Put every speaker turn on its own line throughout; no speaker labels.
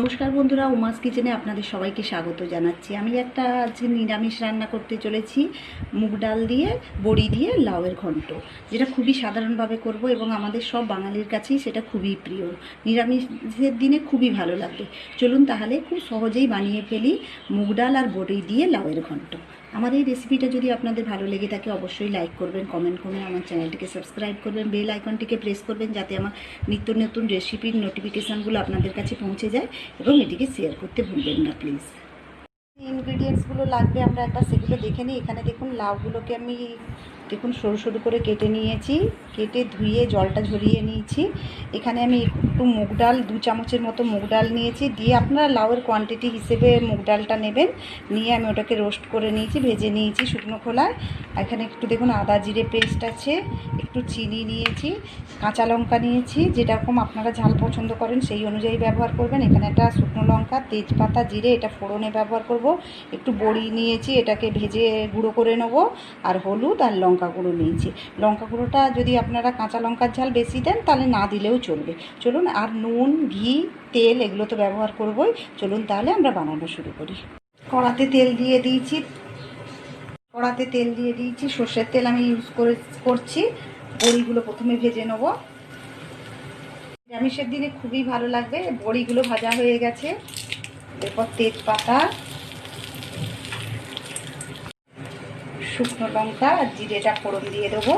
নমস্কার বন্ধুরা, উমাস কিচেনে আপনাদের সবাইকে স্বাগত জানাচ্ছি। আমি একটা আজকে নিরামিষ রান্না করতে চলেছি, মুগ ডাল দিয়ে বড়ি দিয়ে লাউয়ের ঘন্ট, যেটা খুবই সাধারণভাবে করব এবং আমাদের সব বাঙালির কাছেই সেটা খুবই প্রিয়। নিরামিষের দিনে খুবই ভালো লাগে। চলুন তাহলে খুব সহজেই বানিয়ে ফেলি মুগ ডাল আর বড়ি দিয়ে লাউয়ের ঘন্ট। আমার এই রেসিপিটা যদি আপনাদের ভালো লেগে থাকে অবশ্যই লাইক করবেন, কমেন্ট করবেন, আমার চ্যানেলটিকে সাবস্ক্রাইব করবেন, বেল আইকনটিকে প্রেস করবেন যাতে আমার নিত্য নতুন রেসিপির নোটিফিকেশানগুলো আপনাদের কাছে পৌঁছে যায় এবং এটিকে শেয়ার করতে ভুলবেন না প্লিজ। ইনগ্রিডিয়েন্টসগুলো লাগবে আমরা একবার সেগুলো দেখে নিই। এখানে দেখুন লাউগুলোকে আমি সরু সরু করে কেটে নিয়েছি, কেটে ধুয়ে জলটা ঝরিয়ে নিয়েছি। এখানে আমি একটু মুগ ডাল 2 চামচের মতো মুগ ডাল নিয়েছি, দিয়ে আপনারা লাউয়ের কোয়ান্টিটি হিসেবে মুগ ডালটা নেবেন। নিয়ে আমি ওটাকে রোস্ট করে নিয়েছি, ভেজে নিয়েছি শুকনো খোলায়। এখানে একটু দেখুন আদা জিরে পেস্ট আছে, একটু চিনি নিয়েছি, কাঁচা লঙ্কা নিয়েছি, যেরকম আপনারা ঝাল পছন্দ করেন সেই অনুযায়ী ব্যবহার করবেন। এখানে একটা শুকনো লঙ্কা, তেজপাতা, জিরে এটা ফোড়নে ব্যবহার করব। একটু বড়ি নিয়েছি, এটাকে ভেজে গুঁড়ো করে নেব। আর হলুদ আর লঙ্কা গুঁড়ো নিয়েছি। লঙ্কা গুঁড়োটা যদি আপনারা কাঁচা লঙ্কার ঝাল বেশি দেন তাহলে না দিলেও চলবে। চলুন, আর নুন, ঘি, তেল এগুলো তো ব্যবহার করবই। চলুন তাহলে আমরা বানানো শুরু করি। কড়াতে তেল দিয়ে দিয়েছি, সর্ষের তেল আমি ইউজ করছি। বড়িগুলো প্রথমে ভেজে নেব, নিরামিষের দিনে খুবই ভালো লাগবে। বড়িগুলো ভাজা হয়ে গেছে। এরপর তেজপাতা, শুকনো লঙ্কা আর জিরেটা ফোড়ন দিয়ে দেবো।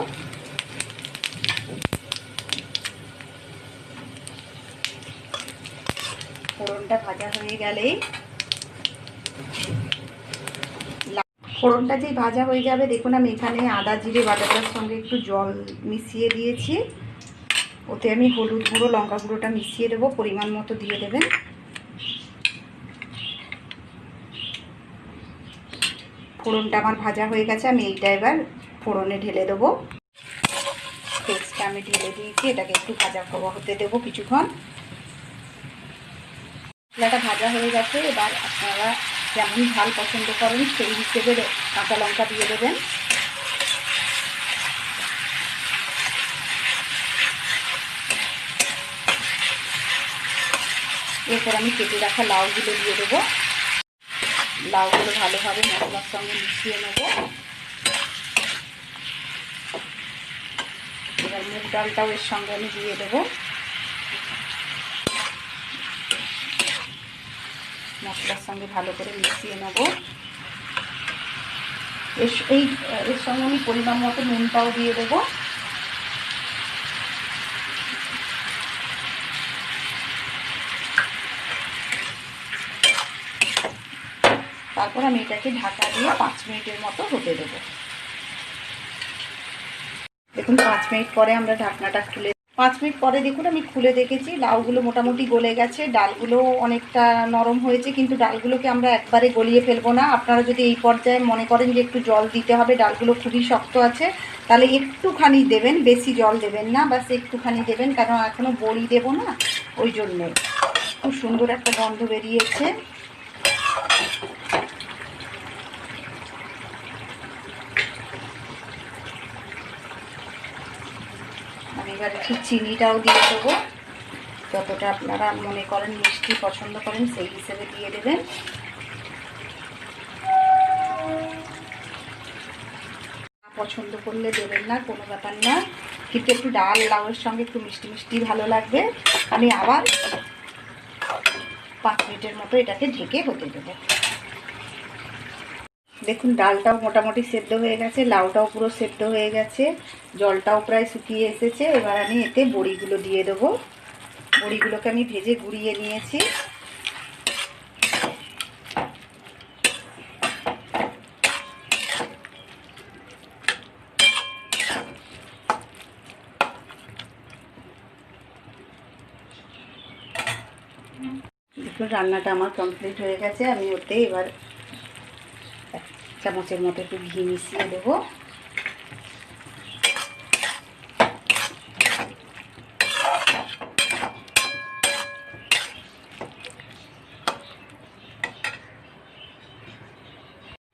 ফোড়নটা ভাজা হয়ে গেলেই ফোড়নটা যেই ভাজা হয়ে যাবে, দেখুন আমি এখানে আদা জিরে বাটাটার সঙ্গে একটু জল মিশিয়ে দিয়েছি। ওতে আমি হলুদ গুঁড়ো লঙ্কা গুঁড়োটা মিশিয়ে দেবো, পরিমাণ মতো দিয়ে দেবেন। ফোড়নটা আমার ভাজা হয়ে গেছে, আমি এইটা এবার ফোড়নে ঢেলে দেবো। পেস্টটা আমি ঢেলে দিয়েছি, এটাকে একটু ভাজা হতে দেবো কিছুক্ষণ। মশলাটা ভাজা হয়ে গেছে, এবার আপনারা যেমন ঝাল পছন্দ করেন সেই হিসেবে কাঁচা লঙ্কা দিয়ে দেবেন। এরপর আমি কেটে রাখা লাউগুলো দিয়ে দেবো। লাউগুলো ভালোভাবে মশলার সঙ্গে মিশিয়ে নেব। এবার মুগ ডালটাও এর সঙ্গে আমি দিয়ে দেবো। মশলার সঙ্গে ভালো করে মিশিয়ে নেব। এর সঙ্গে আমি পরিমাণ মতো নুনটাও দিয়ে দেবো। তারপর আমি এটাকে ঢাকা দিয়ে 5 মিনিটের মতো হতে দেবো। দেখুন 5 মিনিট পরে আমরা ঢাকনাটা 5 মিনিট পরে দেখুন আমি খুলে দেখেছি, লাউগুলো মোটামুটি গলে গেছে, ডালগুলো অনেকটা নরম হয়েছে, কিন্তু ডালগুলোকে আমরা একবারে গলিয়ে ফেলবো না। আপনারা যদি এই পর্যায়ে মনে করেন যে একটু জল দিতে হবে, ডালগুলো খুবই শক্ত আছে, তাহলে একটুখানি দেবেন, বেশি জল দেবেন না, বাস একটুখানি দেবেন, কারণ এখনও বড়ি দেবো না, ওই জন্যে। খুব সুন্দর একটা গন্ধ বেরিয়েছে। আমি এবার একটু চিনিটাও দিয়ে দেবো, যতটা আপনারা মনে করেন মিষ্টি পছন্দ করেন সেই হিসেবে দিয়ে দেবেন। পছন্দ করলে দেবেন না, কোনো ব্যাপার না, কিন্তু একটু ডাল লাউয়ের সঙ্গে একটু মিষ্টি মিষ্টি ভালো লাগবে। আমি আবার 5 মিনিটের মতো এটাকে ঢেকে হতে দেবো। দেখুন ডালটাও মোটামুটি সেদ্ধ হয়ে গেছে, লাউটাও পুরো সেদ্ধ হয়ে গেছে, জলটাও প্রায় শুকিয়ে এসেছে। এবার আমি এতে বড়িগুলো দিয়ে দেবো। বড়িগুলোকে আমি ভেজে গুঁড়িয়ে নিয়েছি। দেখুন রান্নাটা আমার কমপ্লিট হয়ে গেছে। আমি ওতে এবার 1 চামচের মতো একটু ঘি মিশিয়ে দেবো।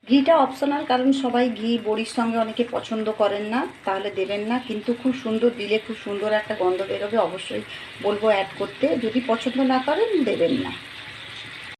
ঘিটা অপশনাল, কারণ সবাই ঘি বড়ির সঙ্গে অনেকে পছন্দ করেন না, তাহলে দেবেন না, কিন্তু খুব সুন্দর দিলে খুব সুন্দর একটা গন্ধ বেরোবে। অবশ্যই বলবো অ্যাড করতে, যদি পছন্দ না করেন দেবেন না।